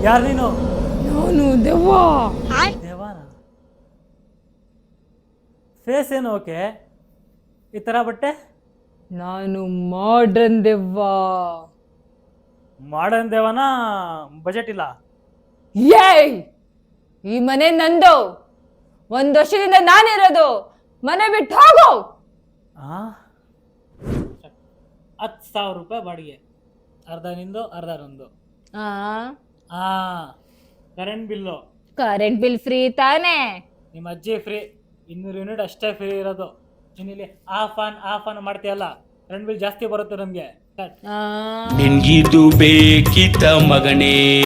ಯಾರು ನೀನು? ನಾನು ದೆವ್ವ. ದೇವಾನ ಫೇಸ್ ಏನು ಓಕೆ, ಈ ಥರ ಬಟ್ಟೆ? ನಾನು ಮಾಡ್ರನ್ ದೆವ್ವ. ಮಾಡರ್ನ್ ದೇವನ, ಬಜೆಟ್ ಇಲ್ಲ. ಏಯ್, ಈ ಮನೆ ನಂದು. 1 ವರ್ಷದಿಂದ ನಾನಿರೋದು. ಮನೆ ಬಿಟ್ಟು ಹೋಗು. 10,000 ರೂಪಾಯಿ ಬಾಡಿಗೆ, ಅರ್ಧ ನಿಂದು ಅರ್ಧ ನಂದು. Current bill, current bill free ತಾನೇ? ನಿಮ್ಮ ಅಜ್ಜಿ ಫ್ರೀ, 200 ಯೂನಿಟ್ ಅಷ್ಟೇ ಫ್ರೀ ಇರೋದು. ನೀನಿಲ್ಲಿ ಆಫ್ ಆನ್ ಮಾಡ್ತೀಯಲ್ಲ, ಕರೆಂಟ್ ಬಿಲ್ ಜಾಸ್ತಿ ಬರುತ್ತೆ ನಮಗೆ. ನಿನ್ಗಿದು ಬೇಕಿತ್ತ ಮಗನೇ?